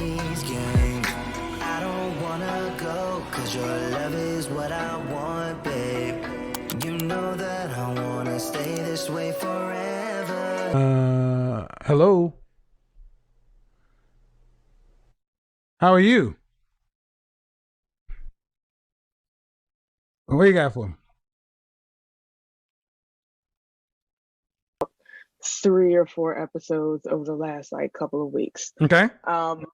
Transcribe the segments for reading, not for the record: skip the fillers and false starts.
these games. I don't wanna go, cause your love is what I want, babe. You know that I wanna stay this way forever. Hello. How are you? What you got for me? 3 or 4 episodes over the last like couple of weeks. Okay. Um,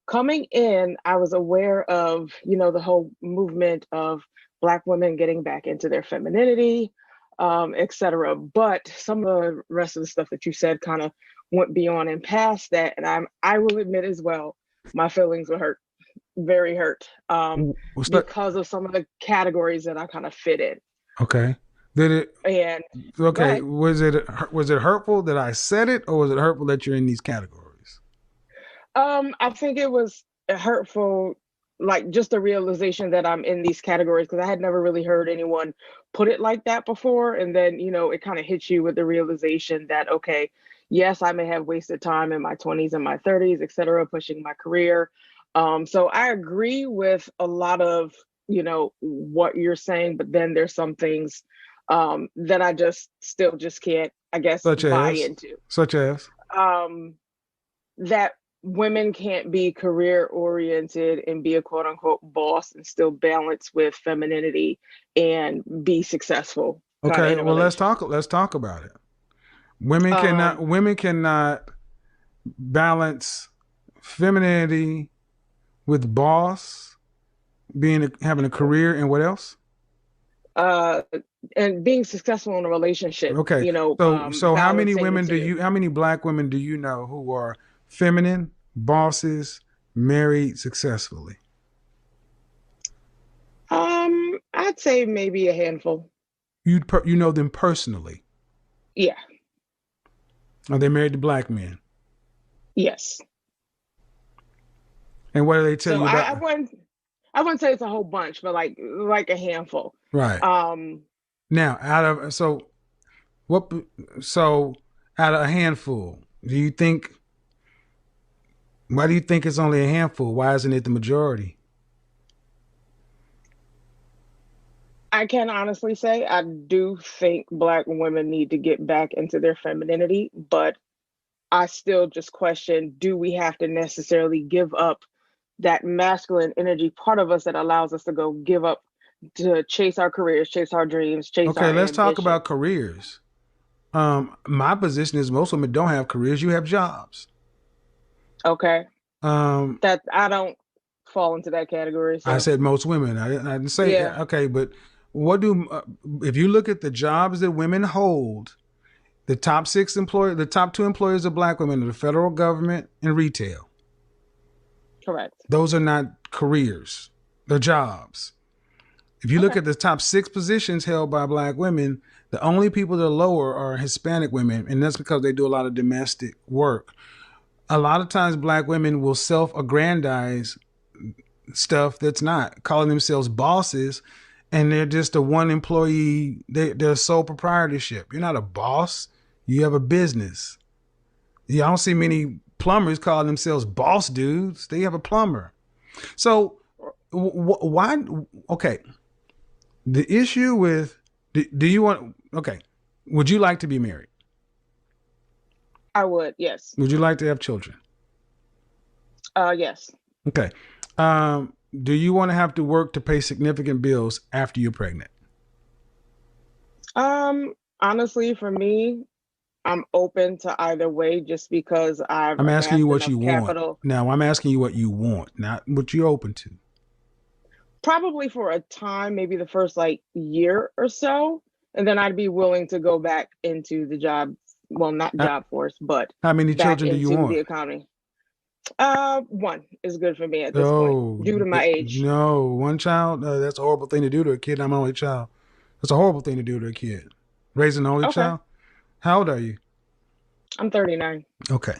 Coming in, I was aware of, the whole movement of Black women getting back into their femininity, etc. But some of the rest of the stuff that you said kind of went beyond and past that. And I will admit as well, my feelings were hurt, very hurt, What's that? because of some of the categories that I kind of fit in. Okay. Did it? And Okay. Was it hurtful that I said it, or was it hurtful that you're in these categories? I think it was hurtful, like just the realization that I'm in these categories because I had never really heard anyone put it like that before. And then, it kind of hits you with the realization that, okay, yes, I may have wasted time in my 20s and my 30s, et cetera, pushing my career. So I agree with a lot of, what you're saying, but then there's some things that I still can't, I guess, buy into. Such as? That women can't be career oriented and be a quote unquote boss and still balance with femininity and be successful. Okay, well let's talk about it. Women cannot balance femininity with boss, having a career, and what else? And being successful in a relationship. Okay. So how many Black women do you know who are feminine, bosses, married successfully? I'd say maybe a handful. You know them personally? Yeah. Are they married to Black men? Yes. And what do they tell you about? I wouldn't say it's a whole bunch, but like a handful. Right. Now, out of a handful, why do you think it's only a handful? Why isn't it the majority? I can honestly say I do think Black women need to get back into their femininity, but I still just question, do we have to necessarily give up that masculine energy part of us that allows us to go give up to chase our careers, chase our dreams, chase our let's ambition. talk about careers. My position is most women don't have careers. You have jobs. Okay. That I don't fall into that category. So. I said most women. I didn't say yeah. Okay, but if you look at the jobs that women hold, the top two employers of Black women are the federal government and retail. Correct. Those are not careers. They're jobs. If you look at the top 6 positions held by Black women, the only people that are lower are Hispanic women, and that's because they do a lot of domestic work. A lot of times Black women will self-aggrandize stuff that's not, calling themselves bosses, and they're just a one employee, they're sole proprietorship. You're not a boss. You have a business. You don't see many plumbers calling themselves boss dudes. They have a plumber. So why? Okay. The issue with, do you want, okay. Would you like to be married? I would, yes. Would you like to have children? Yes. Okay. Do you want to have to work to pay significant bills after you're pregnant? Honestly, for me, I'm open to either way just because I'm asking you what you capital. want. Now, I'm asking you what you want, not what you're open to. Probably for a time, maybe the first year or so, and then I'd be willing to go back into the job. Well, not job force, but how many children do you want? The economy. One is good for me at this point, due to my age. No, one child. That's a horrible thing to do to a kid. I'm an only child. That's a horrible thing to do to a kid. Raising an only child. How old are you? I'm 39. Okay.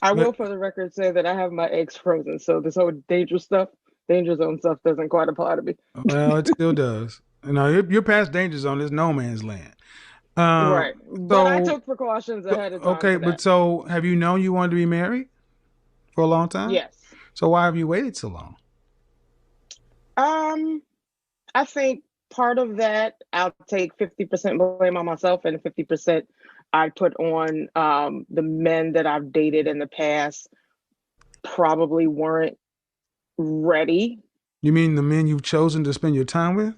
I will, for the record, say that I have my eggs frozen, so this whole danger zone stuff doesn't quite apply to me. Well, it still does. You're past danger zone. There's no man's land. Right. But I So took precautions ahead of time okay, for but that. so have you known you wanted to be married for a long time? Yes. So why have you waited so long? Um, I think part of that I'll take 50% blame on myself and 50% I put on the men that I've dated in the past probably weren't ready. You mean the men you've chosen to spend your time with?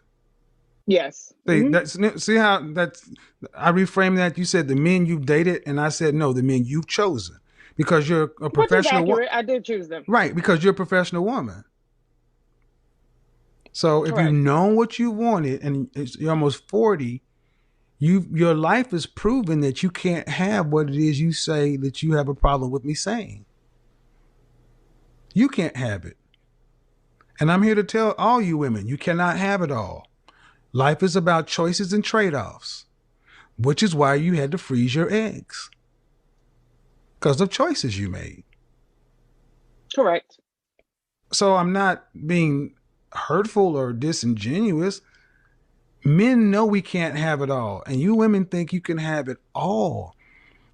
Yes. See, see how that's I reframed that. You said the men you've dated, and I said no, the men you've chosen because you're a Which is professional accurate. I did choose them. right? Because you're a professional woman. So if you Correct. know what you wanted, and you're almost 40, your life is proven that you can't have what it is you say that you have a problem with me saying. You can't have it, and I'm here to tell all you women, you cannot have it all. Life is about choices and trade-offs, which is why you had to freeze your eggs because of choices you made. Correct. So I'm not being hurtful or disingenuous. Men know we can't have it all, and you women think you can have it all.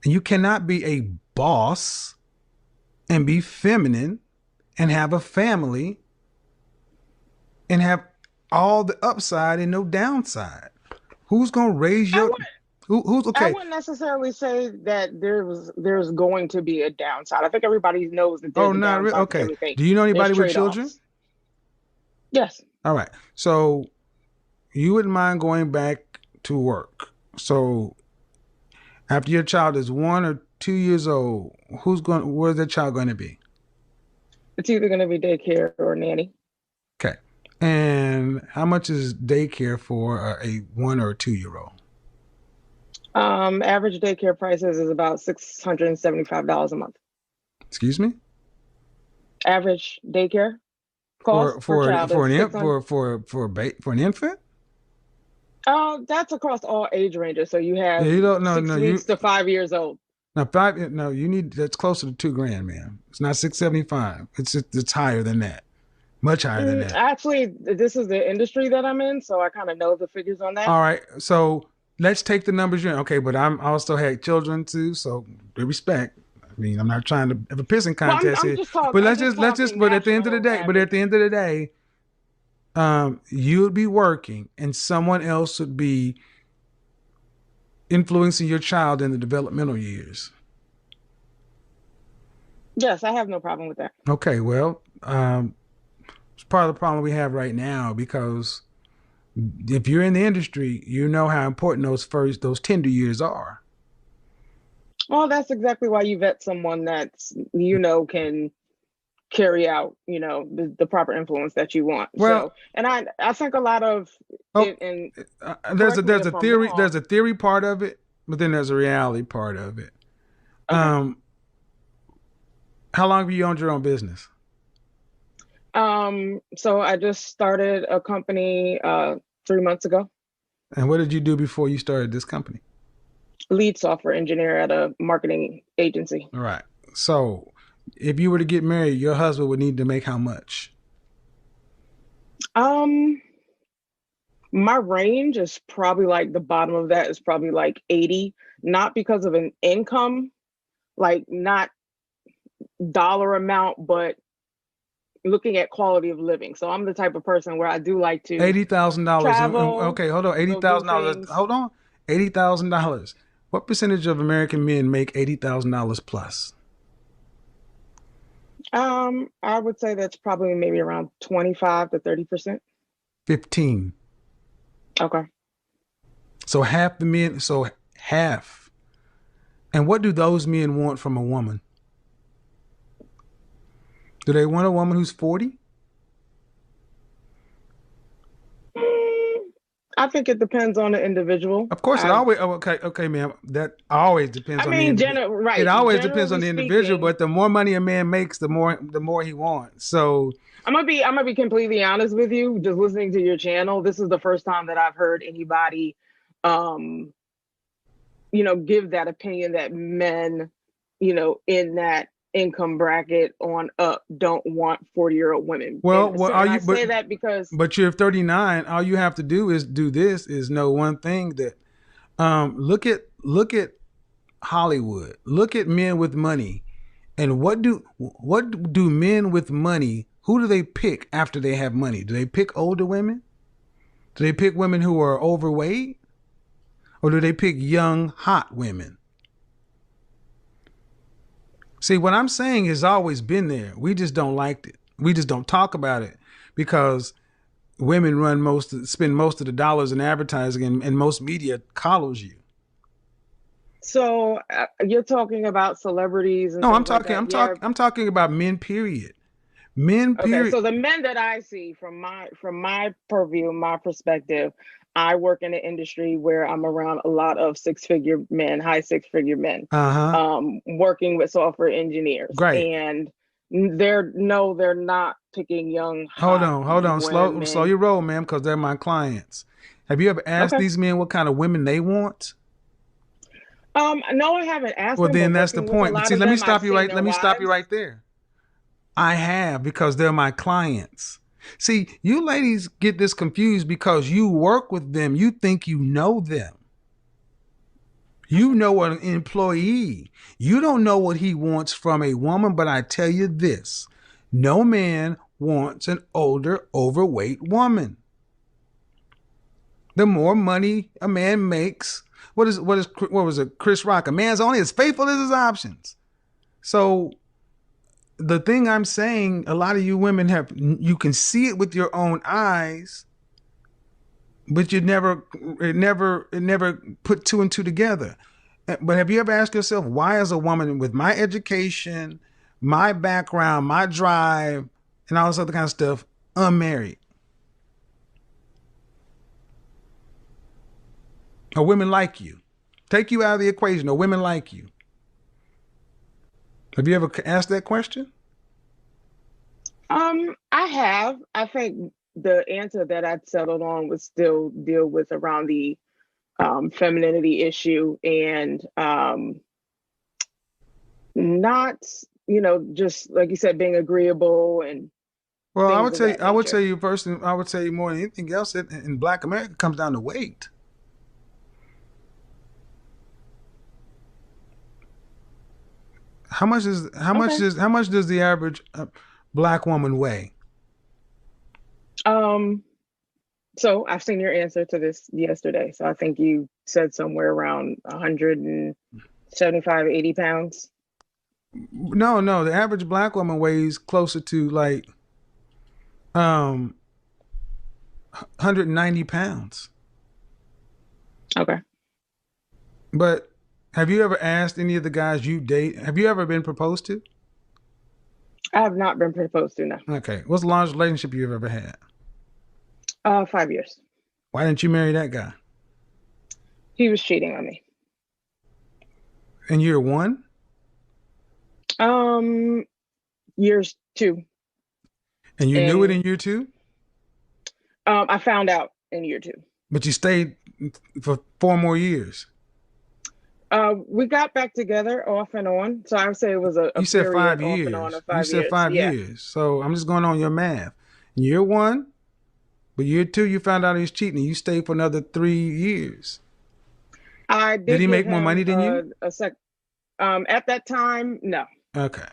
And you cannot be a boss and be feminine and have a family and have all the upside and no downside. Who's gonna raise I your wouldn't, who's I okay? wouldn't necessarily say that there's going to be a downside. I think everybody knows that Oh, there's a not really. downside to Okay. everything. Do you know There's anybody with children? trade-offs. Yes. All right. So you wouldn't mind going back to work. So after your child is 1 or 2 years old, where's that child going to be? It's either going to be daycare or nanny. Okay. And how much is daycare for a 1 or 2 year old? Average daycare prices is about $675 a month. Excuse me? Average daycare cost per child For is an 600. for an infant? That's across all age ranges. So you Yeah, have you don't no six no weeks to 5 years old. now five no you need that's closer to 2 grand, man. It's not 675. It's higher than that. Much higher than that. Actually, this is the industry that I'm in, so I kind of know the figures on that. All right. So let's take the numbers you're in. Okay, but I also had children too, so with respect. I mean, I'm not trying to have a pissing Well, contest I'm here. just talking. But I'm just let's just talking but at the end of the national day, average. you would be working and someone else would be influencing your child in the developmental years. Yes, I have no problem with that. Okay, well, it's part of the problem we have right now because if you're in the industry, you know how important those tender years are. Well, that's exactly why you vet someone that's can carry out the proper influence that you want. Well, So, and I think a lot of oh, it, and there's a correct me if I'm there's wrong. a theory part of it, but then there's a reality part of it. Okay. Um, how long have you owned your own business? So I just started a company 3 months ago. And what did you do before you started this company? Lead software engineer at a marketing agency. All right. So, if you were to get married, your husband would need to make how much? Um, my range is probably like the bottom of that is probably like 80, not because of an income, like not dollar amount, but looking at quality of living. So I'm the type of person where I do like to $80,000. travel, Okay, hold on. go do $80,000. things. Hold on. $80,000. What percentage of American men make $80,000 plus? I would say that's probably maybe around 25 to 30%. 15. Okay. So half the men. So half. And what do those men want from a woman? Do they want a woman who's 40? I think it depends on the individual. Of course, it always. Oh, okay, ma'am. That always depends I on the mean, individual. It right. always depends on Generally the individual, speaking, but the more money a man makes, the more he wants. So I'm gonna be completely honest with you. Just listening to your channel, this is the first time that I've heard anybody, um, give that opinion that men, in that income bracket on up don't want 40-year-old women. well, And, so, are and I you? say that because But you're 39. All you have to do is know one thing that Look at Hollywood. Look at men with money. And what do men with money, who do they pick after they have money? Do they pick older women? Do they pick women who are overweight? Or do they pick young, hot women? See, what I'm saying has always been there. We just don't like it. We just don't talk about it because women spend most of the dollars in advertising, and most media coddles you. So you're talking about celebrities and No, things like that. Yeah. I'm talking about men, period. Men, Okay. period. So the men that I see from my purview, my perspective, I work in an industry where I'm around a lot of six-figure men, high six-figure men, working with software engineers, Great. and they're not picking young. Hold on. Women. Slow your roll, ma'am, because they're my clients. Have you ever asked Okay. these men what kind of women they want? No, I haven't asked Well, them. then But that's the working with a point. But lot see, of let me them, stop I've you seen right. their Let me stop you wives. right there. I have, because they're my clients. See, you ladies get this confused because you work with them. You think you know them. You know an employee. You don't know what he wants from a woman, but I tell you this. No man wants an older, overweight woman. The more money a man makes, what was it, Chris Rock? A man's only as faithful as his options. So the thing I'm saying, a lot of you women you can see it with your own eyes, but it never put two and two together. But have you ever asked yourself, why is a woman with my education, my background, my drive, and all this other kind of stuff unmarried? Or women like you? Take you out of the equation, or women like you? Have you ever asked that question? I have. I think the answer that I'd settled on would still deal with around the femininity issue, and not, just like you said, being agreeable and Well, I things would of tell you, that nature. I would tell you more than anything else, in Black America, comes down to weight. How much does Okay. the average Black woman weigh? So I've seen your answer to this yesterday. So I think you said somewhere around 175, 80 pounds. No. The average Black woman weighs closer to like 190 pounds. Okay. But have you ever asked any of the guys you date? Have you ever been proposed to? I have not been proposed to, no. Okay. What's the longest relationship you've ever had? 5 years. Why didn't you marry that guy? He was cheating on me. In year one? Years two. And you knew it in year two? I found out in year two. But you stayed for 4 more years. We got back together off and on. So I would say it was a You said period 5 off years. and on of You 5 said years. 5 Yeah. years. So I'm just going on your math. In year one, but year two, you found out he was cheating. And you stayed for another 3 years. I Did he give make more him money than you? At that time, no. Okay.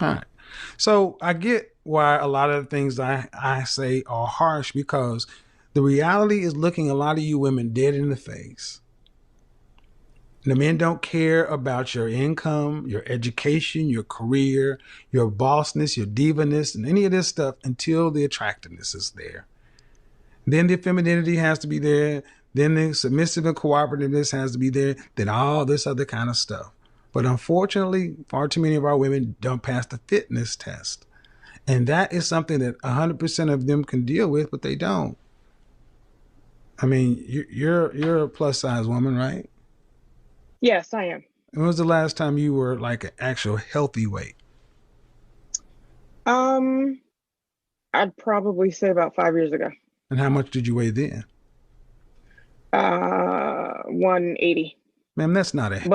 All right. So I get why a lot of the things I say are harsh, because the reality is looking a lot of you women dead in the face. The men don't care about your income, your education, your career, your bossness, your divaness, and any of this stuff until the attractiveness is there. Then the femininity has to be there. Then the submissive and cooperativeness has to be there. Then all this other kind of stuff. But unfortunately, far too many of our women don't pass the fitness test. And that is something that 100% of them can deal with, but they don't. I mean, you're a plus size woman, right? Yes, I am. When was the last time you were like an actual healthy weight? I'd probably say about 5 years ago. And how much did you weigh then? 180. Ma'am, that's not a healthy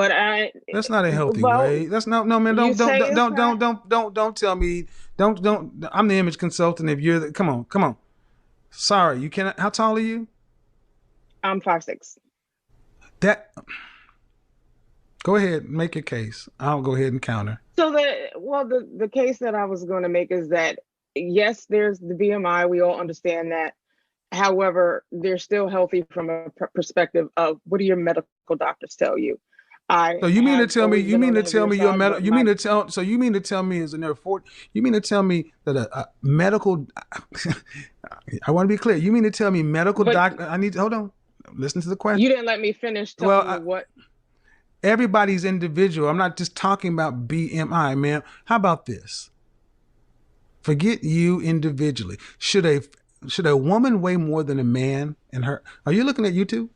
well, weight. That's no man. you say it's not. Don't tell me. Don't. I'm the image consultant. If you're come on. Sorry, you cannot. How tall are you? I'm 5'6". That Go ahead, make your case. I'll go ahead and counter. So the case that I was going to make is that yes, there's the BMI. We all understand that. However, they're still healthy from a perspective of what do your medical doctors tell you? I So you mean to have tell me? always You been on mean the to tell heavier me your side, medical? but You mean to tell? So you mean to tell me is in there for? You mean to tell me that a medical? I want to be clear. You mean to tell me medical but doctor? I need to hold on. Listen to the question. you didn't let me finish Well, telling you what. everybody's individual. I'm not just talking about BMI, man. How about this? Forget you individually. Should a woman weigh more than a man in her? Are you looking at YouTube?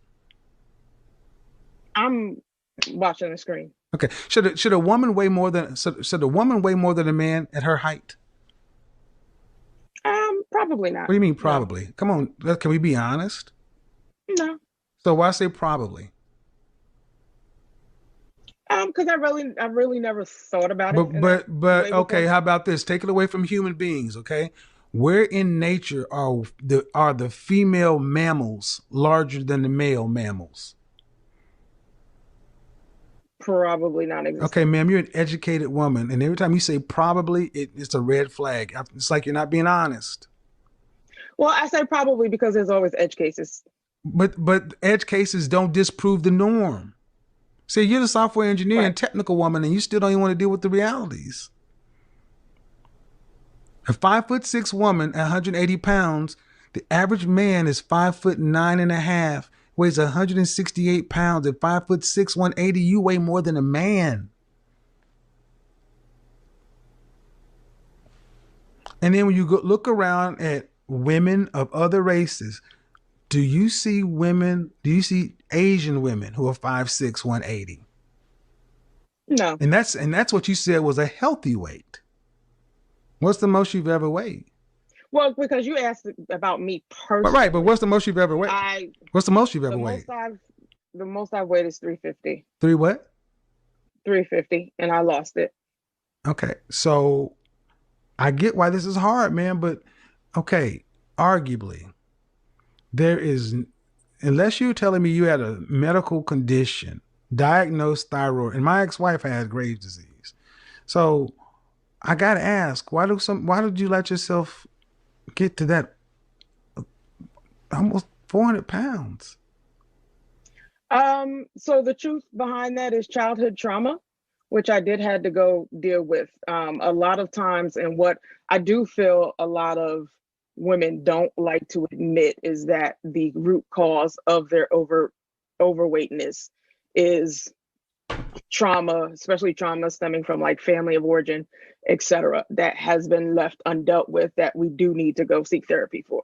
I'm watching the screen. Okay. Should a woman weigh more than should a woman weigh more than a man at her height? Probably What not. do you mean No, probably? Come on, can we be honest? no. So why say probably? Because I really never thought about But it in that way okay, before. how about this? Take it away from human beings, okay? Where in nature are the female mammals larger than the male mammals? Probably Okay, non-existent. ma'am, you're an educated woman, and every time you say probably, it's a red flag. It's like you're not being honest. Well, I say probably because there's always edge cases. But edge cases don't disprove the norm. See, you're the software engineer Right. and technical woman, and you still don't even want to deal with the realities. A 5'6" woman at 180 pounds, the average man is 5'9.5", weighs 168 pounds. At 5'6", 180, you weigh more than a man. And then when you go look around at women of other races, do you see Asian women who are 5'6", 180? No. And that's what you said was a healthy weight. What's the most you've ever weighed? Well, because you asked about me But personally. but what's the most you've ever weighed? What's the most you've ever The weighed? most I've weighed is 350. Three what? 350, and I lost it. Okay, so I get why this is hard, man, but okay, arguably, there is, unless you're telling me you had a medical condition, diagnosed thyroid, and my ex-wife had Graves' disease. So I gotta ask, why did you let yourself get to that almost 400 pounds? So the truth behind that is childhood trauma, which I did had to go deal with. A lot of times, and what I do feel a lot of women don't like to admit is that the root cause of their overweightness is trauma, especially trauma stemming from like family of origin, etc., that has been left undealt with that we do need to go seek therapy for.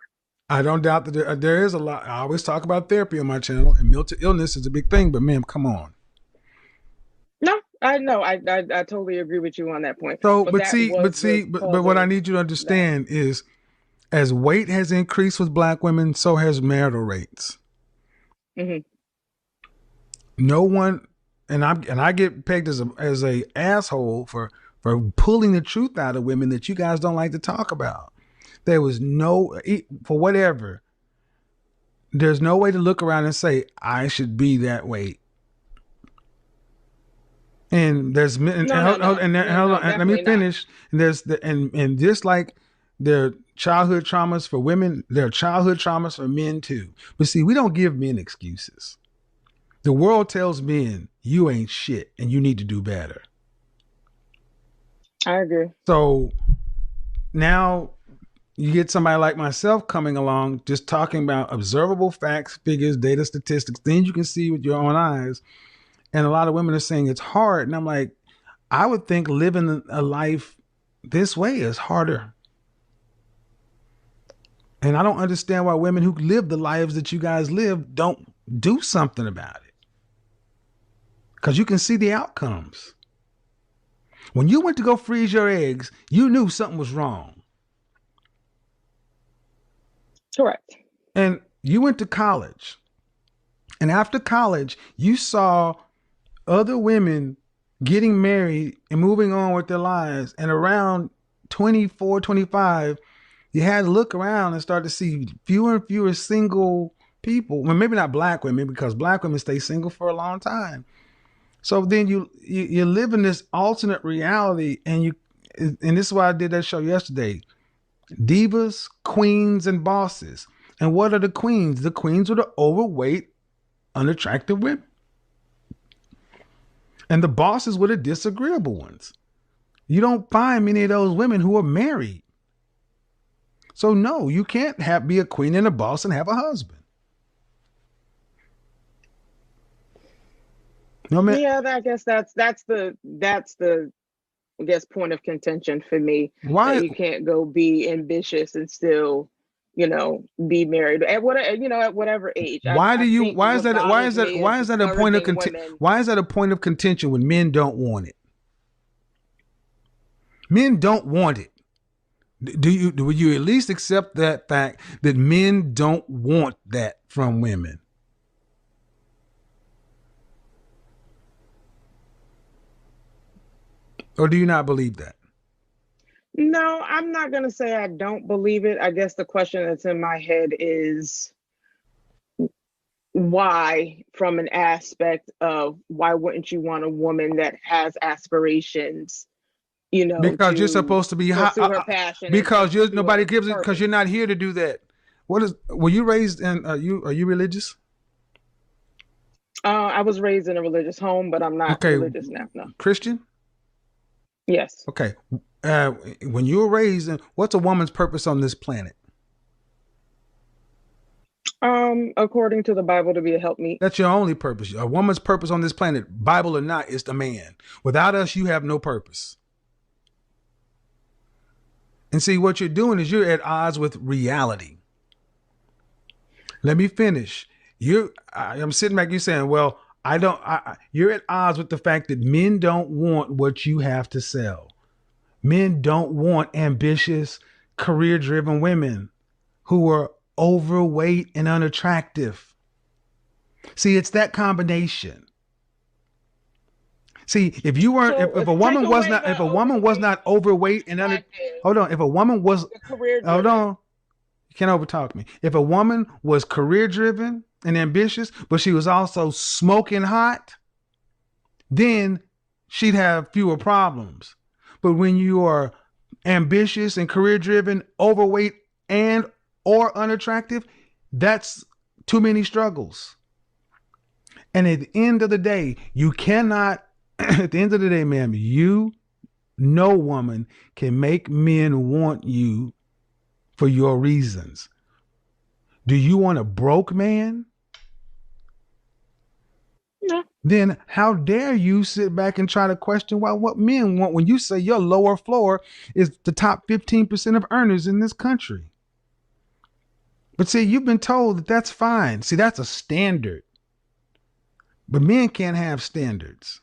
I don't doubt that there is a lot. I always talk about therapy on my channel, and mental illness is a big thing. But ma'am, come on. No, I know. I totally agree with you on that point. So, But that was the but cause what I of need you to that. understand is, as weight has increased with Black women, so has marital rates. Mm-hmm. No one, and I get pegged as a asshole for pulling the truth out of women that you guys don't like to talk about. There was for whatever. There's no way to look around and say I should be that weight. And there's and let me finish. And there's and just like there are childhood traumas for women, there are childhood traumas for men too. But see, we don't give men excuses. The world tells men you ain't shit and you need to do better. I agree. So now you get somebody like myself coming along, just talking about observable facts, figures, data, statistics, things you can see with your own eyes. And a lot of women are saying it's hard. And I'm like, I would think living a life this way is harder. And I don't understand why women who live the lives that you guys live don't do something about it. Because you can see the outcomes. When you went to go freeze your eggs, you knew something was wrong. Correct. And you went to college. And after college, you saw other women getting married and moving on with their lives. And around 24, 25, you had to look around and start to see fewer and fewer single people, well, maybe not black women, because black women stay single for a long time. So then you live in this alternate reality, and this is why I did that show yesterday. Divas, queens, and bosses. And what are the queens? The queens are the overweight, unattractive women. And the bosses were the disagreeable ones. You don't find many of those women who are married. So no, you can't be a queen and a boss and have a husband. No, man. Yeah, I guess that's the I guess point of contention for me. Why that you can't go be ambitious and still, be married at whatever age. Why is that a point of contention? Why is that a point of contention when men don't want it? Men don't want it. Would you at least accept that fact that men don't want that from women? Or do you not believe that? No, I'm not going to say I don't believe it. I guess the question that's in my head is why, from an aspect of why wouldn't you want a woman that has aspirations, because you're supposed to be pursue her passion, because nobody gives it, because you're not here to do that. Were you raised in, are you religious? I was raised in a religious home, but I'm not religious now. No. Christian? Yes. Okay. When you were raised, what's a woman's purpose on this planet? According to the Bible, to be a helpmeet. That's your only purpose. A woman's purpose on this planet, Bible or not, is the man. Without us, you have no purpose. And see, what you're doing is you're at odds with reality. Let me finish. I'm sitting back, you're saying, well, you're at odds with the fact that men don't want what you have to sell. Men don't want ambitious, career-driven women who are overweight and unattractive. See, it's that combination. See, if you weren't, if a woman was not overweight and if a woman was, hold on, you can't overtalk me. If a woman was career-driven and ambitious, but she was also smoking hot, then she'd have fewer problems. But when you are ambitious and career-driven, overweight and or unattractive, that's too many struggles. And at the end of the day, you cannot, at the end of the day, ma'am, no woman can make men want you for your reasons. Do you want a broke man? No. Then how dare you sit back and try to question what men want when you say your lower floor is the top 15% of earners in this country? But see, you've been told that that's fine. See, that's a standard. But men can't have standards.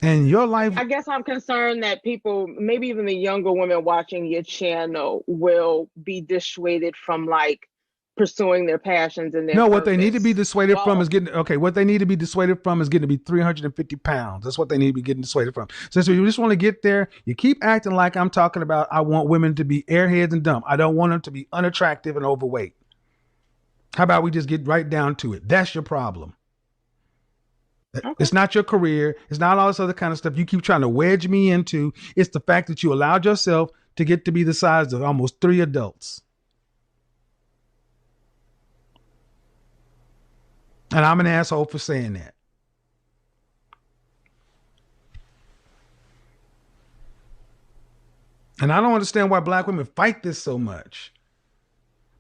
And your life, I guess I'm concerned that people, maybe even the younger women watching your channel, will be dissuaded from pursuing their passions and their purpose. What they need to be dissuaded from is what they need to be dissuaded from is getting to be 350 pounds. That's what they need to be getting dissuaded from. So you just want to get there. You keep acting like I'm talking about, I want women to be airheads and dumb. I don't want them to be unattractive and overweight. How about we just get right down to it? That's your problem. Okay. It's not your career. It's not all this other kind of stuff you keep trying to wedge me into. It's the fact that you allowed yourself to get to be the size of almost 3 adults. And I'm an asshole for saying that. And I don't understand why black women fight this so much.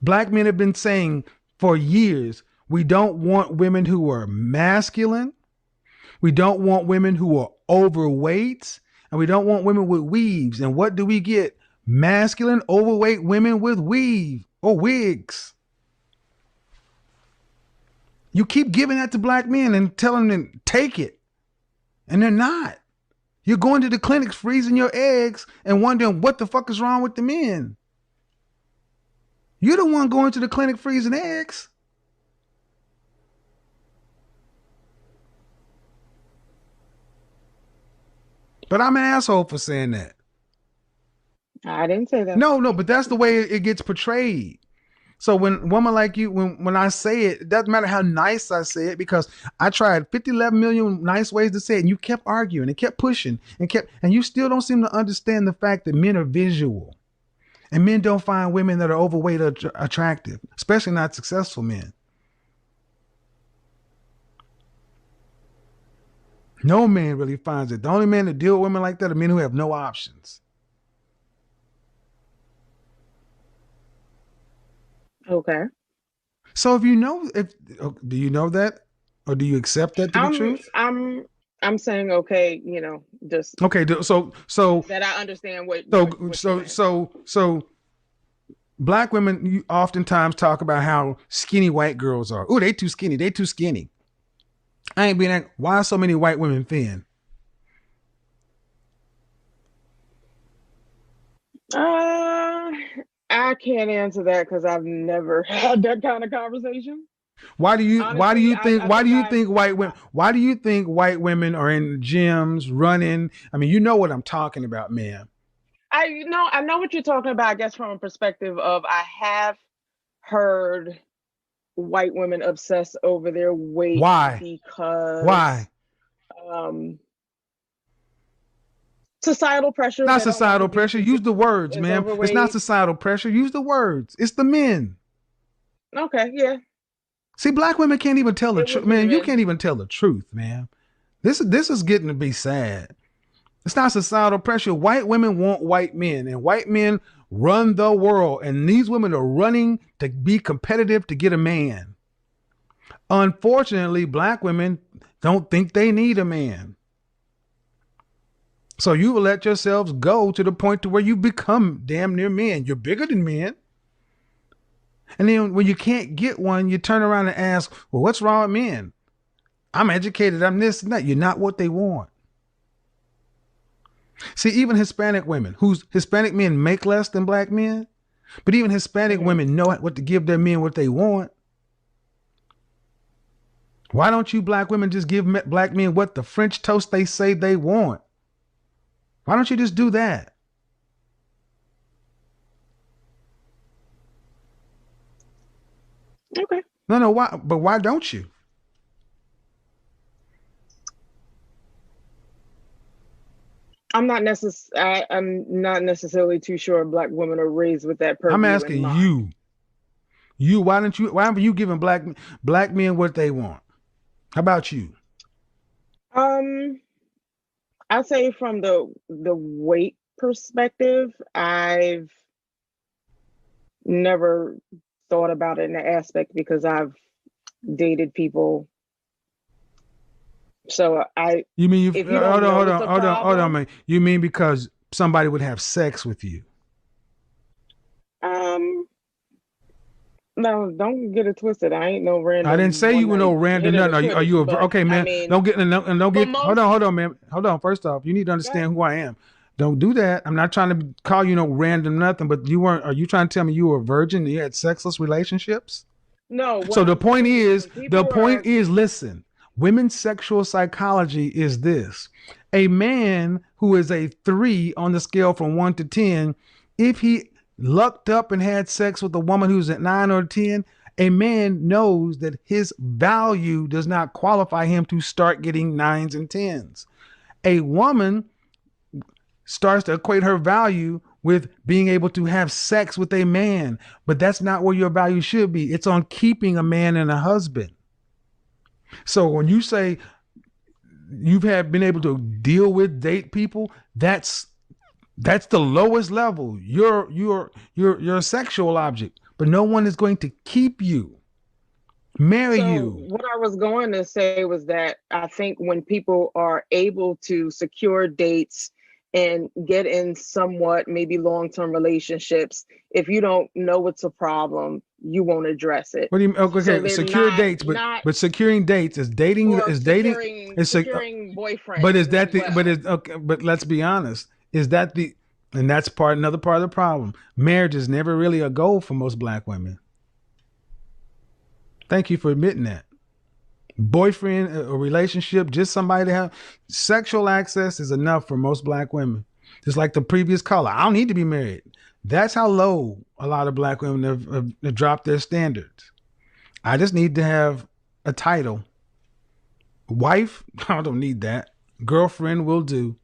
Black men have been saying for years, we don't want women who are masculine. We don't want women who are overweight. And we don't want women with weaves. And what do we get? Masculine, overweight women with weave or wigs. You keep giving that to black men and telling them, take it. And they're not. You're going to the clinics, freezing your eggs and wondering what the fuck is wrong with the men. You're the one going to the clinic freezing eggs. But I'm an asshole for saying that. I didn't say that. No, but that's the way it gets portrayed. So when a woman like you, when I say it, it doesn't matter how nice I say it, because I tried 11 million nice ways to say it, and you kept arguing and kept pushing and you still don't seem to understand the fact that men are visual, and men don't find women that are overweight or attractive, especially not successful men. No man really finds it. The only men that deal with women like that are men who have no options. Okay. So do you know that, or do you accept that to be truth? I'm saying okay, just Okay, so that I understand what so what so you're saying. so black women, you oftentimes talk about how skinny white girls are. Oh, they too skinny. They too skinny. I ain't being that. Why are so many white women thin? I can't answer that because I've never had that kind of conversation. Why do Honestly, you think I think why do you think white women are in gyms running? I mean, you know what I'm talking about, man. I know what you're talking about, I guess from a perspective of I have heard white women obsess over their weight Why? because Why? um societal pressure. Not They don't want to societal be pressure. Use perceived the words, as man. It's not overweight. societal pressure. Use the words. It's the men. Okay, yeah, See, black women can't even tell the it truth, would be the man. You men. can't even tell the truth, man. This is getting to be sad. It's not societal pressure. White women want white men, and white men run the world. And these women are running to be competitive to get a man. Unfortunately, black women don't think they need a man. So you will let yourselves go to the point to where you become damn near men. You're bigger than men. And then when you can't get one, you turn around and ask, well, what's wrong with men? I'm educated. I'm this and that. You're not what they want. See, even Hispanic women, whose Hispanic men make less than black men, but even Hispanic Hmm. women know what to give their men what they want. Why don't you black women just give black men what the French toast they say they want? Why don't you just do that? Okay. No, why? But why don't you? I'm not necessarily too sure Black women are raised with that I'm purview in asking mind. you. Why aren't you giving black men what they want? How about you? Um, I'd say from the weight perspective, I've never thought about it in the aspect because I've dated people. So You mean if you don't know it's a hold on, problem, man. You mean because somebody would have sex with you? um, no, don't get it twisted. I ain't no I didn't random say one you were no night random hitter nothing. to Are quitters, you but okay, I man? mean, Don't get and don't for get. most, Hold on, man. Hold on. First off, you need to go ahead. understand who I am. Don't do that. I'm not trying to call you no random nothing. But you weren't. Are you trying to tell me you were a virgin and you had sexless relationships? No, what So I'm saying is when people are, listen, women's sexual psychology is this. A man who is a 3 on the scale from 1 to 10, if he lucked up and had sex with a woman who's at 9 or 10, a man knows that his value does not qualify him to start getting 9s and 10s. A woman starts to equate her value with being able to have sex with a man, but that's not where your value should be. It's on keeping a man and a husband. So when you say you've been able to deal with date people, that's the lowest level. You're a sexual object, but no one is going to keep you, marry so you. what I was going to say was that I think when people are able to secure dates and get in somewhat maybe long-term relationships, if you don't know it's a problem, you won't address it. What do you So okay? they're Secure dates, not but securing dates or is dating is securing but is boyfriends as that the but well. is okay? But let's be honest, is that the and that's another part of the problem. Marriage is never really a goal for most black women. Thank you for admitting that. Boyfriend, a relationship, just somebody to have sexual access is enough for most black women. Just like the previous caller, I don't need to be married. That's how low a lot of black women have dropped their standards. I just need to have a title. Wife, I don't need that. Girlfriend will do.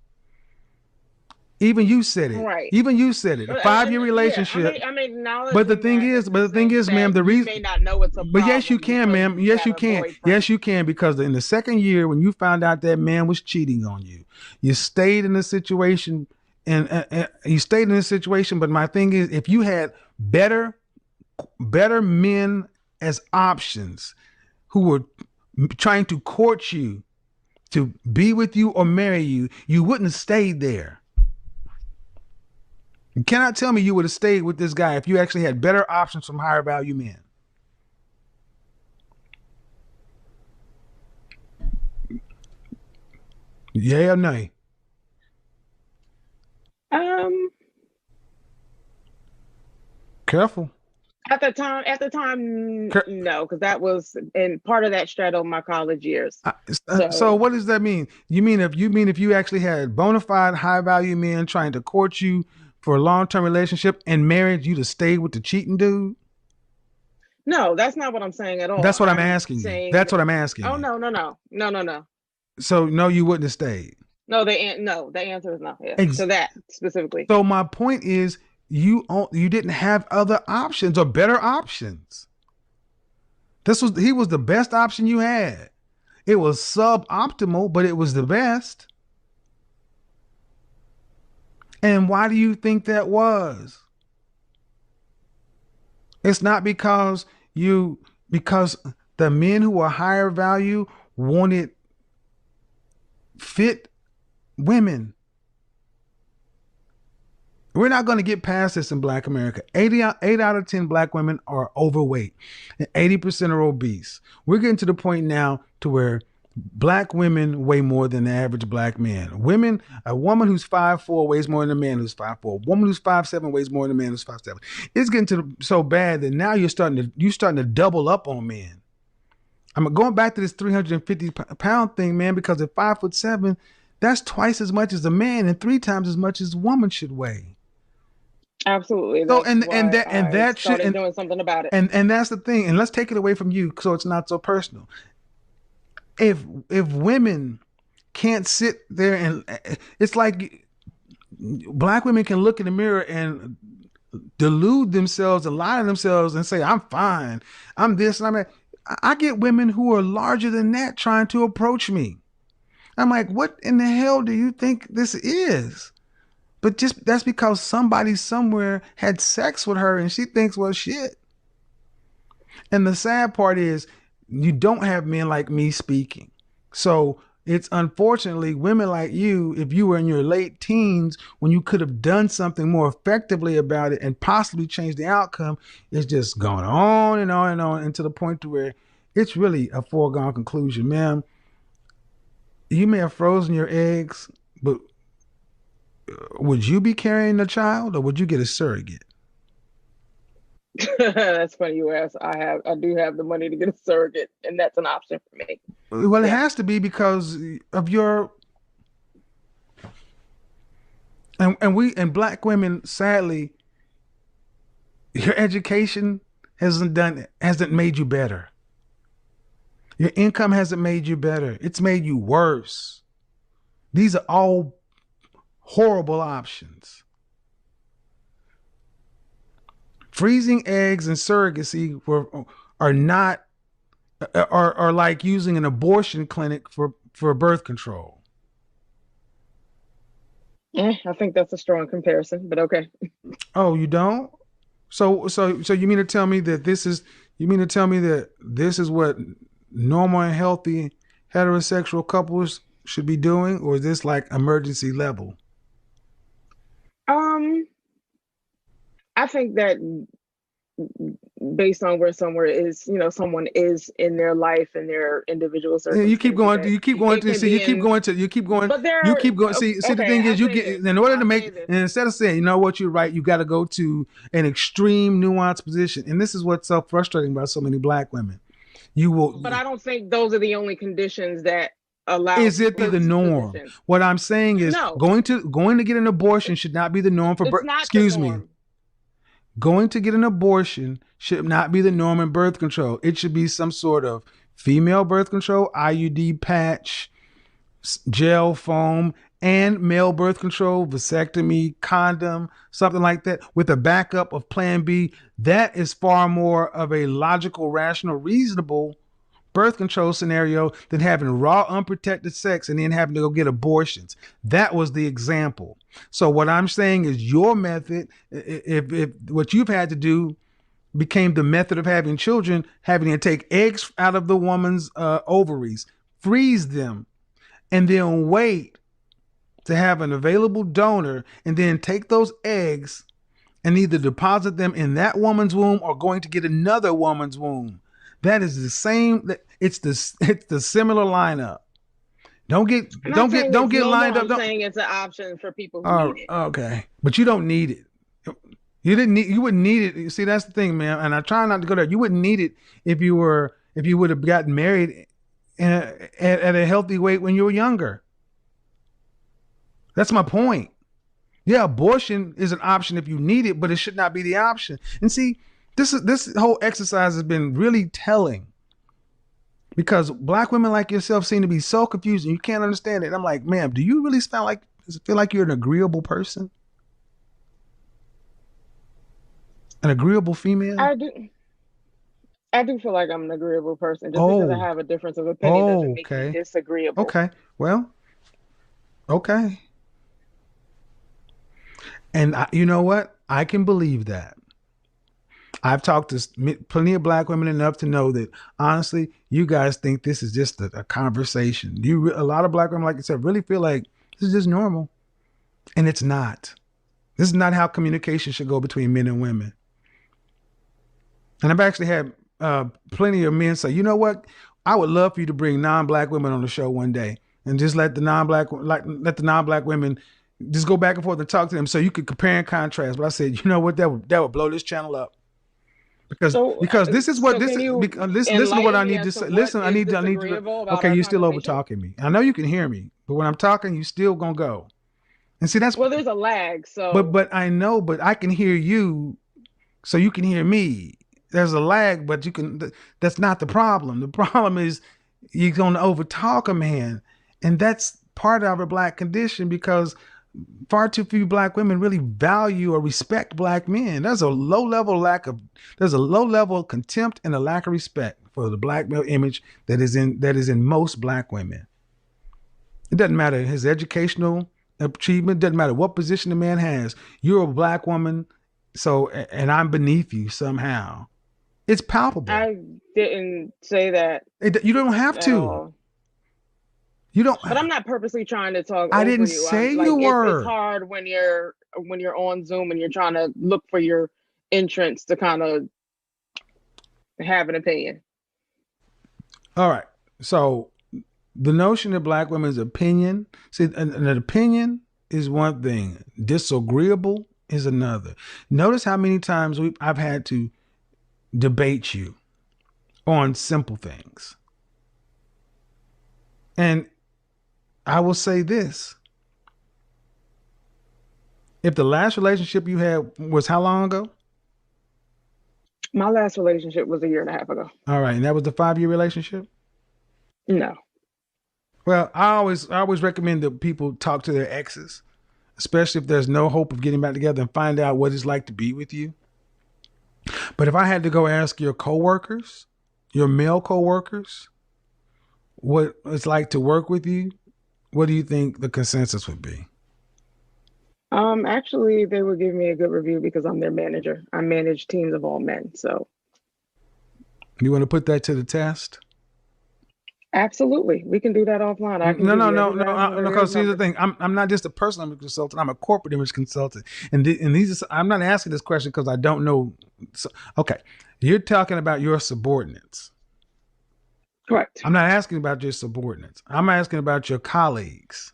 Even you said it. Right. Even you said it. A 5-year relationship. I'm acknowledging But the thing that is, in but the thing sense is, ma'am, that the you reason. may not know it's a But yes, you problem can, ma'am. because Yes, you you got a can. boyfriend. Yes, you can, because in the second year, when you found out that man was cheating on you, you stayed in the situation, and you stayed in this situation. But my thing is, if you had better men as options who were trying to court you to be with you or marry you, you wouldn't have stayed there. You cannot tell me you would have stayed with this guy if you actually had better options from higher value men. Yeah or nay? Careful. At the time, no, because that was in part of that straddled my college years. So what does that mean? You mean if you actually had bona fide high value men trying to court you for a long-term relationship and married you to stay with the cheating dude? No, that's not what I'm saying at all. That's what I'm asking you. That's what I'm asking. Oh, no. So no, you wouldn't have stayed. No, the answer is no. Yeah, to that specifically. So my point is, you didn't have other options or better options. He was the best option you had. It was suboptimal, but it was the best. And why do you think that was? It's not because the men who are higher value wanted fit women. We're not going to get past this in Black America. 8 out of 10 Black women are overweight and 80% are obese. We're getting to the point now to where Black women weigh more than the average Black man. A woman who's 5'4" weighs more than a man who's 5'4". A woman who's 5'7" weighs more than a man who's 5'7". It's getting so bad that now you're starting to double up on men. I'm going back to this 350-pound thing, man, because at 5'7", that's twice as much as a man and 3 times as much as a woman should weigh. Absolutely. So that started doing something about it. And that's the thing. And let's take it away from you so it's not so personal. If women can't sit there and it's like Black women can look in the mirror and delude themselves and lie to themselves and say, I'm fine, I'm this and I'm that. I get women who are larger than that trying to approach me. I'm like, what in the hell do you think this is? But that's because somebody somewhere had sex with her and she thinks, well, shit. And the sad part is you don't have men like me speaking. So it's unfortunately women like you, if you were in your late teens when you could have done something more effectively about it and possibly changed the outcome, it's just going on and on and on, and to the point to where it's really a foregone conclusion. Ma'am, you may have frozen your eggs, but would you be carrying the child or would you get a surrogate? That's funny you ask. I do have the money to get a surrogate, and that's an option for me. Well, it has to be because of your and Black women, sadly, your education hasn't made you better. Your income hasn't made you better. It's made you worse. These are all horrible options. Freezing eggs and surrogacy are like using an abortion clinic for birth control. I think that's a strong comparison, but okay. Oh, you don't? So you mean to tell me that this is what normal and healthy heterosexual couples should be doing, or is this like emergency level? I think that based on where someone is in their life and their individual circumstances. You keep going. See, the thing is, in order to make, and instead of saying, you know what, you're right, you got to go to an extreme nuanced position. And this is what's so frustrating about so many Black women. But I don't think those are the only conditions that allow Is it be the norm? positions. What I'm saying is No, going to get an abortion should not be the norm for it's birth. not the Excuse me. norm. Going to get an abortion should not be the norm in birth control. It should be some sort of female birth control, IUD patch, gel foam, and male birth control, vasectomy, condom, something like that, with a backup of plan B. That is far more of a logical, rational, reasonable birth control scenario than having raw, unprotected sex and then having to go get abortions. That was the example. So what I'm saying is your method, if what you've had to do became the method of having children, having to take eggs out of the woman's ovaries, freeze them, and then wait to have an available donor, and then take those eggs and either deposit them in that woman's womb or going to get another woman's womb. That is the same. It's the similar lineup. Don't get lined up. I'm saying it's an option for people who need it. Okay, but you don't need it. You wouldn't need it. You see, that's the thing, man. And I try not to go there. You wouldn't need it if you would have gotten married at a healthy weight when you were younger. That's my point. Yeah, abortion is an option if you need it, but it should not be the option. And see, this whole exercise has been really telling, because black women like yourself seem to be so confused and you can't understand it. And I'm like, ma'am, do you really feel like you're an agreeable person? An agreeable female? I do feel like I'm an agreeable person. Just because I have a difference of opinion doesn't make me disagreeable. Okay. Well, okay. And you know what? I can believe that. I've talked to plenty of black women enough to know that, honestly, you guys think this is just a conversation. A lot of black women, like you said, really feel like this is just normal. And it's not. This is not how communication should go between men and women. And I've actually had plenty of men say, you know what? I would love for you to bring non-black women on the show one day and just let the non-black women just go back and forth and talk to them so you could compare and contrast. But I said, you know what? That would blow this channel up. Because this is what listen to what I need to say. Listen, I need to. Okay, you're still over talking me. I know you can hear me, but when I'm talking, you still gonna go. And see, that's there's a lag. So, but I know, but I can hear you, so you can hear me. There's a lag, but you can. That's not the problem. The problem is you're gonna overtalk a man, and that's part of our black condition, because far too few black women really value or respect black men. There's a low level of contempt and a lack of respect for the black male image that is in most black women. It doesn't matter his educational achievement, doesn't matter what position the man has. You're a black woman, and I'm beneath you somehow. It's palpable. I didn't say that. You don't have to. You don't. But I'm not purposely trying to talk. I didn't say you were. It's hard when you're on Zoom and you're trying to look for your entrance to kind of have an opinion. All right. So the notion of black women's opinion, see, an opinion is one thing. Disagreeable is another. Notice how many times I've had to debate you on simple things. And I will say this. If the last relationship you had was how long ago? My last relationship was 1.5 years ago. All right. And that was the 5-year relationship? No. Well, I always recommend that people talk to their exes, especially if there's no hope of getting back together, and find out what it's like to be with you. But if I had to go ask your coworkers, your male coworkers, what it's like to work with you, what do you think the consensus would be? Actually, they would give me a good review because I'm their manager. I manage teams of all men. So, you want to put that to the test? Absolutely, we can do that offline. No. Because here's the thing: I'm not just a personal image consultant. I'm a corporate image consultant, and I'm not asking this question because I don't know. So, okay, you're talking about your subordinates. Correct. I'm not asking about your subordinates. I'm asking about your colleagues.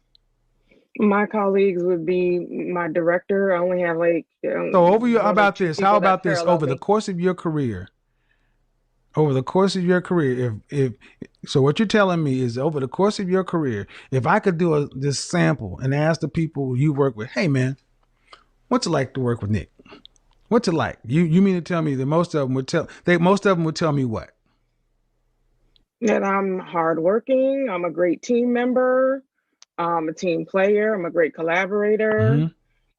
My colleagues would be my director. I only have How about this? Over the course of your career, over the course of your career, if so, what you're telling me is over the course of your career, if I could do this sample and ask the people you work with, hey man, what's it like to work with Nick? What's it like? You mean to tell me that most of them would tell me what? That I'm hardworking. I'm a great team member. I'm a team player. I'm a great collaborator.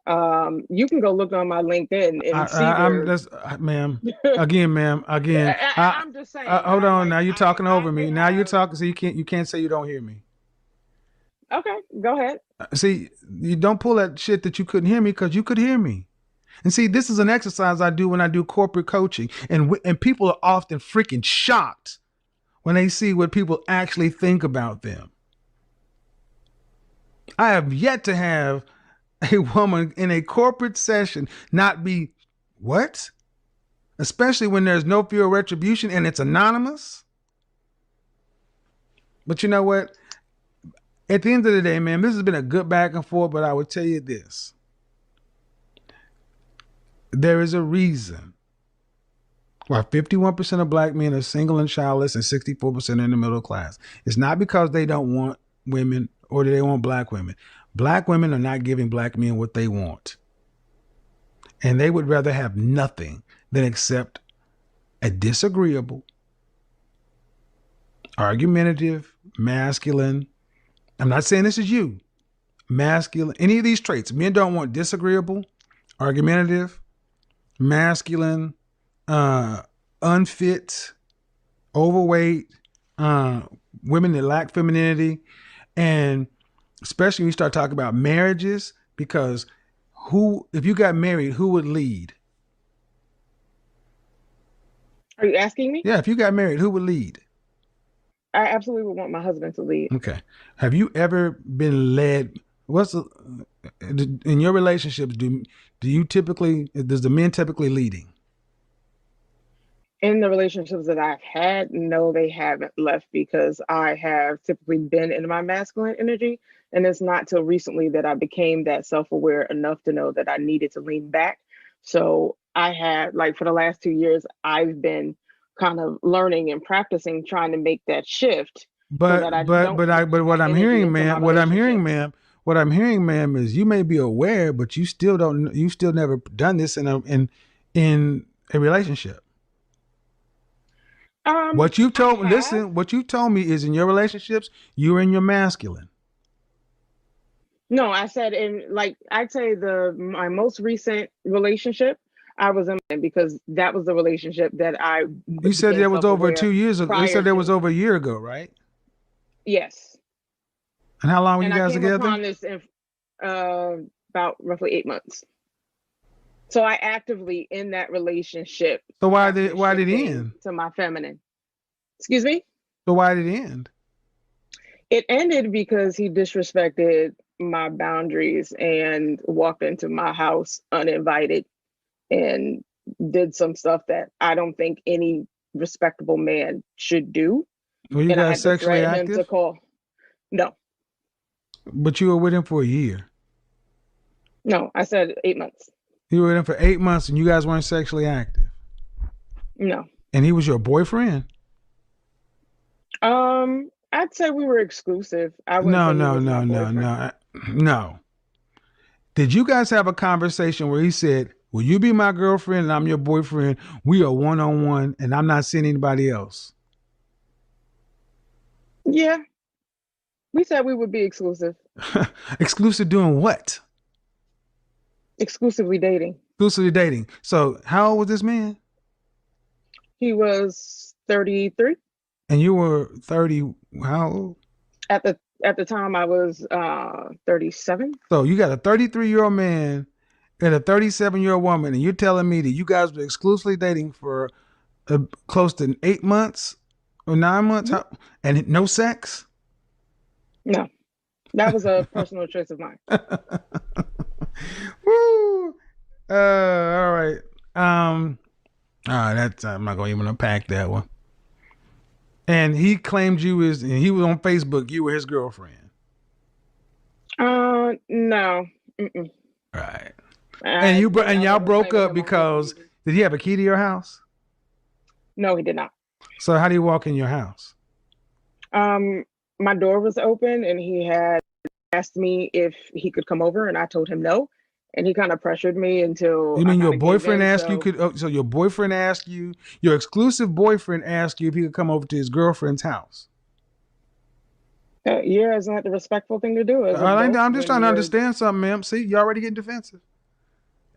Mm-hmm. You can go look on my LinkedIn and see I'm where. just, ma'am. Again, ma'am. Again. I'm just saying. Hold on. Now you're talking I over me. Now you're have. talking. So you can't say you don't hear me. Okay, go ahead. See, you don't pull that shit that you couldn't hear me because you could hear me. And see, this is an exercise I do when I do corporate coaching, and people are often freaking shocked when they see what people actually think about them. I have yet to have a woman in a corporate session not be what? Especially when there's no fear of retribution and it's anonymous. But you know what? At the end of the day, man, this has been a good back and forth, but I would tell you this. There is a reason why 51% of black men are single and childless and 64% are in the middle class. It's not because they don't want women or they want black women. Black women are not giving black men what they want. And they would rather have nothing than accept a disagreeable, argumentative, masculine. I'm not saying this is you. Masculine, any of these traits. Men don't want disagreeable, argumentative, masculine, unfit, overweight, women that lack femininity. And especially when you start talking about marriages, because if you got married, who would lead? Are you asking me? Yeah, if you got married, who would lead? I absolutely would want my husband to lead. Okay. Have you ever been led? In your relationships, does the men typically leading? In the relationships that I've had, no, they haven't left because I have typically been in my masculine energy. And it's not till recently that I became that self-aware enough to know that I needed to lean back. So I had, like, for the last 2 years, I've been kind of learning and practicing trying to make that shift so that I don't put What my I'm energy hearing, into my ma'am, relationships. what I'm hearing, ma'am, is you may be aware, but you still don't. You still never done this in a relationship. What you I told have. listen, what you told me is in your relationships, you're in your masculine. No, I said in, like, I'd say my most recent relationship, I was in because that was the relationship that I You said became that was over self-aware 2 years ago. You prior said that was to. over a year ago, right? Yes. And how long were you And I guys came together? upon this in about roughly 8 months. So I actively in that relationship So have been why did it shifting end? to my feminine. Excuse me? So why did it end? It ended because he disrespected my boundaries and walked into my house uninvited and did some stuff that I don't think any respectable man should do. Were you And I guys had to sexually threaten him to active? call. No, But you were with him for a year. no, I said 8 months. You were with him for 8 months and you guys weren't sexually active. No. And he was your boyfriend? I'd say we were exclusive. I wouldn't No, say he no, was my no, no, boyfriend. no. No. Did you guys have a conversation where he said, will you be my girlfriend and I'm your boyfriend? We are one-on-one and I'm not seeing anybody else. Yeah, we said we would be exclusive, Exclusive doing what? exclusively dating. Exclusively dating. So how old was this man? He was 33. And you were 30, how old? At the time I was 37. So you got a 33-year-old man and a 37-year-old woman, and you're telling me that you guys were exclusively dating for close to 8 months or 9 months, and no sex? No, that was a personal choice of mine. Woo! All right. That's I'm not gonna even unpack that one. And he claimed and he was on Facebook. You were his girlfriend. No. Mm-mm. Right. I would And y'all never broke claim up him on social because media. did he have a key to your house? No, he did not. So how do you walk in your house? My door was open and he had asked me if he could come over and I told him no. And he kind of pressured me until You I mean your kind of gave boyfriend in. asked you So could? So your boyfriend asked you, your exclusive boyfriend asked you if he could come over to his girlfriend's house. yeah, isn't that the respectful thing to do as adults I'm just when trying to you're understand something, ma'am. See, you already getting defensive.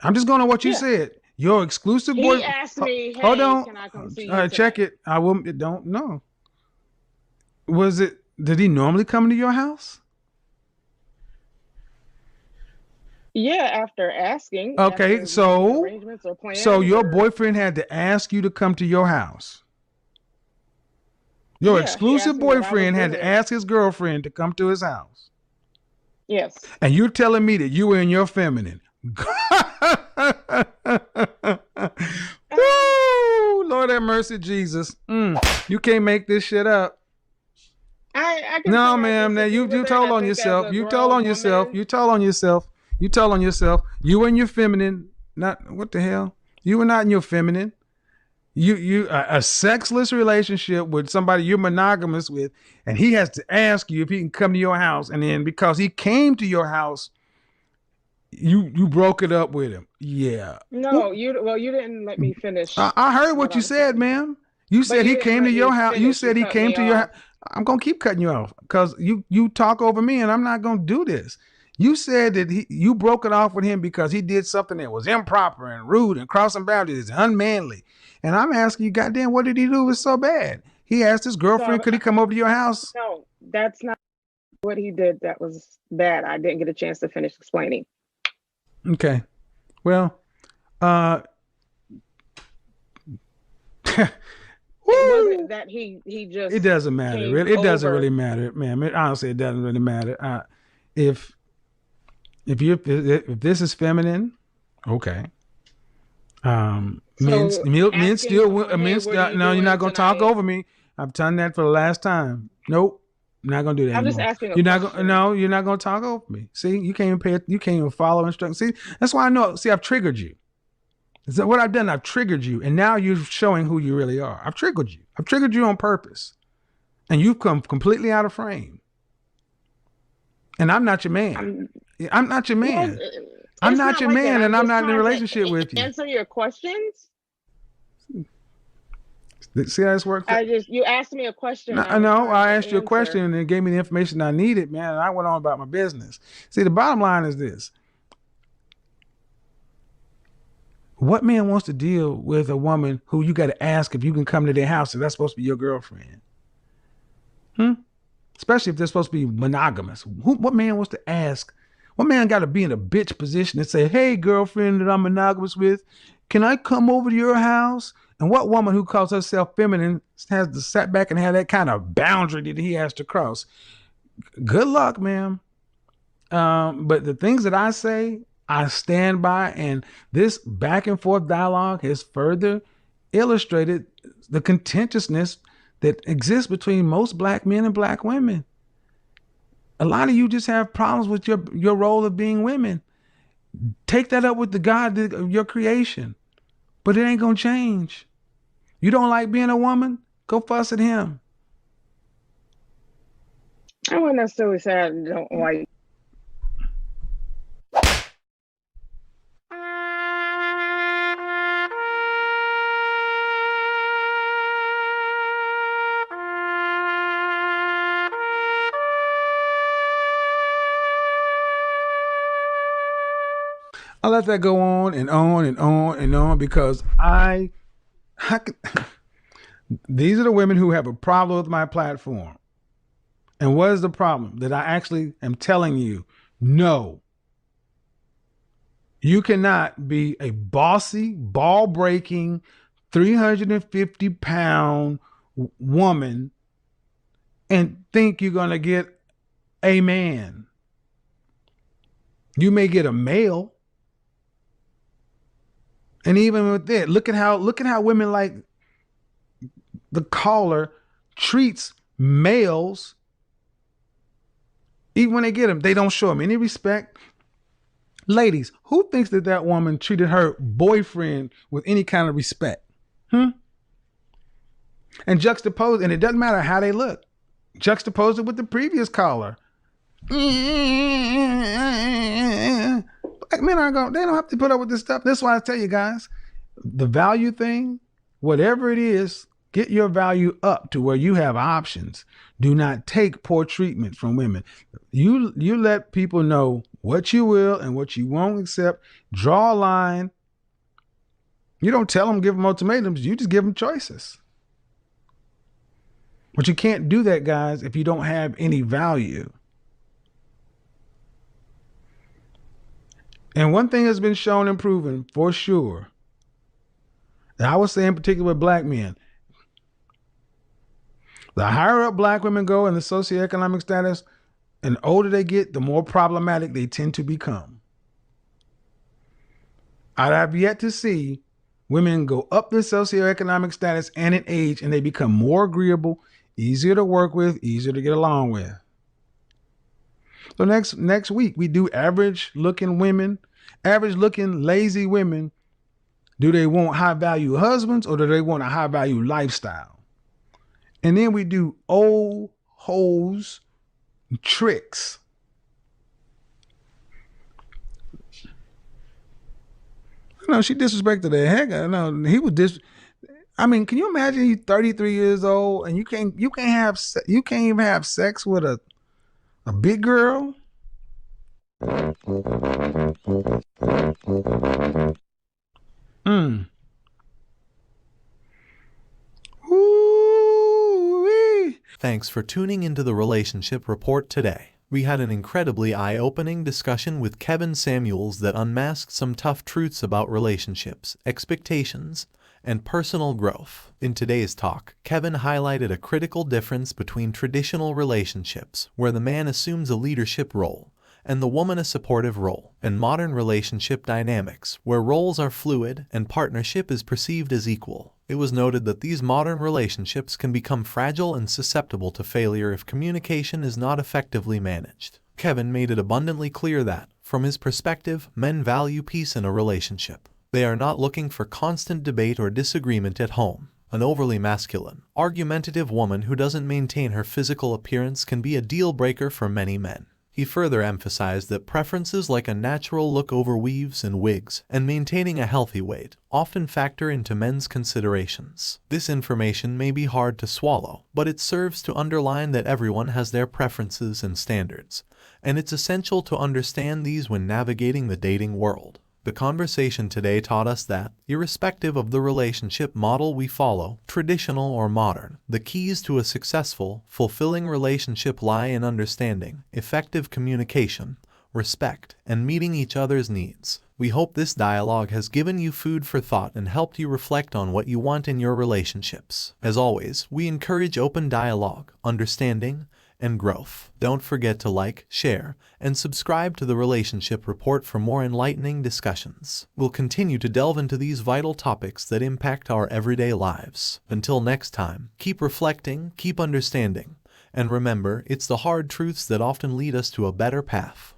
I'm just going on what you yeah. said. Your exclusive He boyfriend. asked me, Hold hey, on. can I come see you Check tonight? it. I will. Don't know. Was it? Did he normally come to your house? Yeah, after asking, Okay, after we made so arrangements or so plans your or boyfriend had to ask you to come to your house. Your yeah, he exclusive asked me what I was boyfriend had to bringing. ask his girlfriend to come to his house. Yes. And you're telling me that you were in your feminine. Woo! Lord have mercy, Jesus. You can't make this shit up. I can No, say I ma'am. Now disagree you with it. told I on think as yourself. a You told grown on yourself. woman, You told on yourself. You told on yourself. You were in your feminine. Not what the hell. You were not in your feminine. You a sexless relationship with somebody you're monogamous with, and he has to ask you if he can come to your house, and then because he came to your house, you broke it up with him. Yeah. no, you didn't let me finish I heard what what I you was said, saying. ma'am. You But said you he didn't came to let your me house. You finish. You said he cut came me to your house. off. I'm gonna keep cutting you off because you talk over me, and I'm not gonna do this. You said that you broke it off with him because he did something that was improper and rude and crossing boundaries and unmanly. And I'm asking you, goddamn, what did he do was so bad? He asked his girlfriend, So could he come over to your house? no, that's not what he did. That was bad. I didn't get a chance to finish explaining. Okay. Well, uh, It woo. wasn't that he It just doesn't matter. came Really, it doesn't really over. matter, ma'am. Honestly, it doesn't really matter. If if this is feminine, okay. So Men asking still someone, men hey, what are still. you No, you're not doing gonna talk tonight? over me. I've done that for the last time. Nope, I'm not gonna do that I'm just anymore. asking a You're not gonna. question. No, you're not gonna talk over me. See, you can't even pay. You can't even follow instructions. See, that's why I know. See, I've triggered you. So what I've done, I've triggered you, and now you're showing who you really are. I've triggered you. I've triggered you on purpose, and you've come completely out of frame. And I'm not your man. I'm I'm not your well. man. I'm It's not not your like that. man, I'm and I'm just not in a trying to relationship with you. answer your questions. See how this works? You asked me a question. No, I was no, trying I to asked you a question answer. and it gave me the information I needed, man. And I went on about my business. See, the bottom line is this. What man wants to deal with a woman who you got to ask if you can come to their house if that's supposed to be your girlfriend? Especially if they're supposed to be monogamous. What man wants to ask? What man got to be in a bitch position and say, hey, girlfriend that I'm monogamous with, can I come over to your house? And what woman who calls herself feminine has to sit back and have that kind of boundary that he has to cross? Good luck, ma'am. But the things that I say, I stand by, and this back and forth dialogue has further illustrated the contentiousness that exists between most black men and black women. A lot of you just have problems with your role of being women. Take that up with the God of your creation, but it ain't gonna change. You don't like being a woman? Go fuss at him. I wouldn't necessarily say I don't like. I let that go on and on and on and on because these are the women who have a problem with my platform. And what is the problem? That I actually am telling you, no, you cannot be a bossy, ball breaking, 350-pound woman and think you're going to get a man. You may get a male. And even with that, look at how women like the caller treats males. Even when they get them, they don't show them any respect. Ladies, who thinks that woman treated her boyfriend with any kind of respect? And juxtapose, and it doesn't matter how they look. Juxtapose it with the previous caller. Black men aren't going, they don't have to put up with this stuff. That's why I tell you guys, the value thing, whatever it is, get your value up to where you have options. Do not take poor treatment from women. You let people know what you will and what you won't accept. Draw a line. You don't tell them, give them ultimatums. You just give them choices. But you can't do that, guys, if you don't have any value. And one thing has been shown and proven for sure, that I would say in particular with black men, the higher up black women go in the socioeconomic status, and the older they get, the more problematic they tend to become. I have yet to see women go up the socioeconomic status and in age, and they become more agreeable, easier to work with, easier to get along with. So next week, we do average looking women, average looking lazy women. Do they want high value husbands or do they want a high value lifestyle? And then we do old hoes tricks. No, she disrespected the heck out. No, he was I mean, can you imagine he's 33 years old and you can't even have sex with a big girl? Ooh-wee. Thanks for tuning into the Relationship Report today. We had an incredibly eye-opening discussion with Kevin Samuels that unmasked some tough truths about relationships, expectations, and personal growth. In today's talk, Kevin highlighted a critical difference between traditional relationships, where the man assumes a leadership role, and the woman a supportive role, and modern relationship dynamics, where roles are fluid and partnership is perceived as equal. It was noted that these modern relationships can become fragile and susceptible to failure if communication is not effectively managed. Kevin made it abundantly clear that, from his perspective, men value peace in a relationship. They are not looking for constant debate or disagreement at home. An overly masculine, argumentative woman who doesn't maintain her physical appearance can be a deal breaker for many men. He further emphasized that preferences like a natural look over weaves and wigs and maintaining a healthy weight often factor into men's considerations. This information may be hard to swallow, but it serves to underline that everyone has their preferences and standards, and it's essential to understand these when navigating the dating world. The conversation today taught us that, irrespective of the relationship model we follow, traditional or modern, the keys to a successful, fulfilling relationship lie in understanding, effective communication, respect, and meeting each other's needs. We hope this dialogue has given you food for thought and helped you reflect on what you want in your relationships. As always, we encourage open dialogue, understanding, and growth. Don't forget to like, share, and subscribe to the Relationship Report for more enlightening discussions. We'll continue to delve into these vital topics that impact our everyday lives. Until next time, keep reflecting, keep understanding, and remember, it's the hard truths that often lead us to a better path.